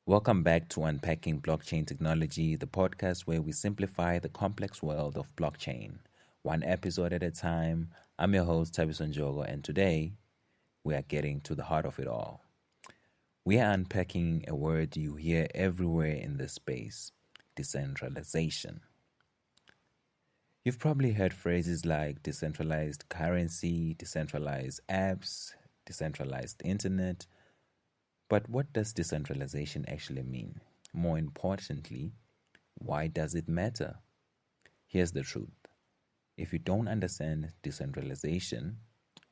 Welcome back to Unpacking Blockchain Technology, the podcast where we simplify the complex world of blockchain, one episode at a time. I'm your host, Thabiso Njoko, and today we are getting to the heart of it all. We are unpacking a word you hear everywhere in this space: decentralization. You've probably heard phrases like decentralized currency, decentralized apps, decentralized internet. But what does decentralization actually mean? More importantly, why does it matter? Here's the truth. If you don't understand decentralization,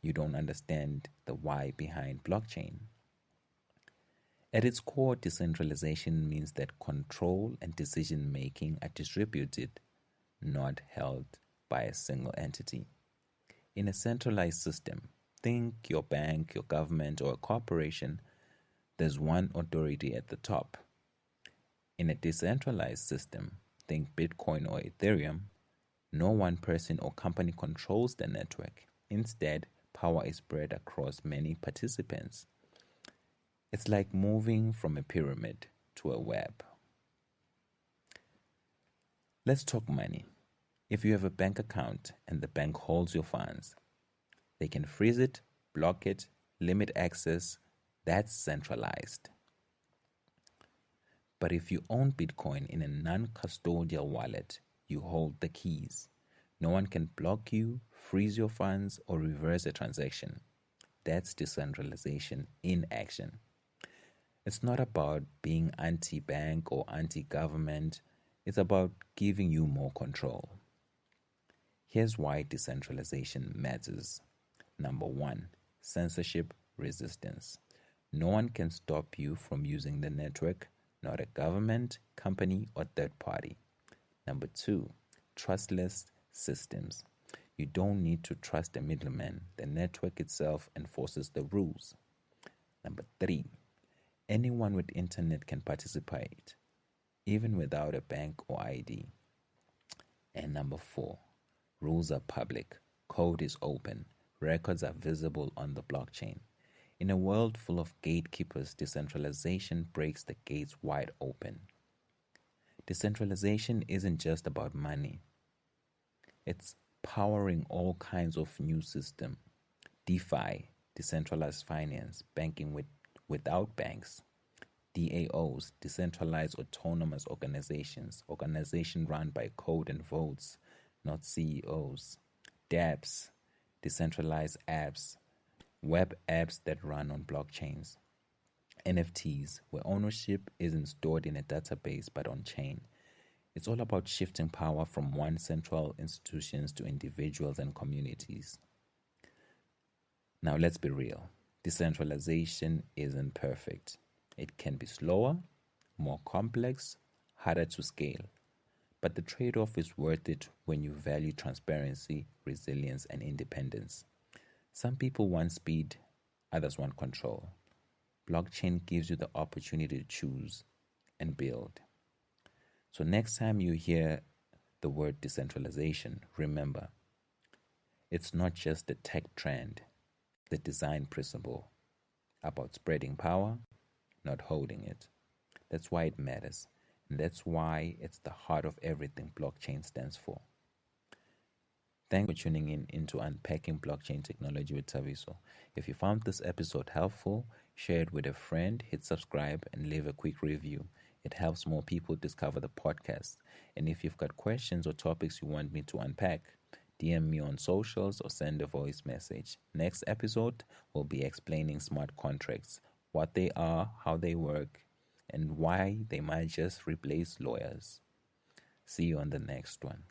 you don't understand the why behind blockchain. At its core, decentralization means that control and decision making are distributed, not held by a single entity. In a centralized system, think your bank, your government, or a corporation, there's one authority at the top. In a decentralized system, think Bitcoin or Ethereum, no one person or company controls the network. Instead, power is spread across many participants. It's like moving from a pyramid to a web. Let's talk money. If you have a bank account and the bank holds your funds, they can freeze it, block it, limit access. That's centralized. But if you own Bitcoin in a non-custodial wallet, you hold the keys. No one can block you, freeze your funds, or reverse a transaction. That's decentralization in action. It's not about being anti-bank or anti-government. It's about giving you more control. Here's why decentralization matters. Number 1, censorship resistance. No one can stop you from using the network, not a government, company, or third party. Number 2, trustless systems. You don't need to trust a middleman. The network itself enforces the rules. Number 3, anyone with internet can participate, even without a bank or ID. And number 4, rules are public, code is open, records are visible on the blockchain. In a world full of gatekeepers, decentralization breaks the gates wide open. Decentralization isn't just about money. It's powering all kinds of new systems. DeFi, decentralized finance, banking without banks. DAOs, decentralized autonomous organizations run by code and votes, not CEOs. dApps, decentralized apps, web apps that run on blockchains. NFTs, where ownership isn't stored in a database but on chain. It's all about shifting power from one central institutions to individuals and communities. Now let's be real. Decentralization isn't perfect. It can be slower, more complex, harder to scale. But the trade-off is worth it when you value transparency, resilience, and independence. Some people want speed, others want control. Blockchain gives you the opportunity to choose and build. So next time you hear the word decentralization, remember, it's not just the tech trend, the design principle about spreading power, not holding it. That's why it matters. And that's why it's the heart of everything blockchain stands for. Thanks for tuning in into Unpacking Blockchain Technology with Thabiso. If you found this episode helpful, share it with a friend, hit subscribe, and leave a quick review. It helps more people discover the podcast. And if you've got questions or topics you want me to unpack, DM me on socials or send a voice message. Next episode, we'll be explaining smart contracts, what they are, how they work, and why they might just replace lawyers. See you on the next one.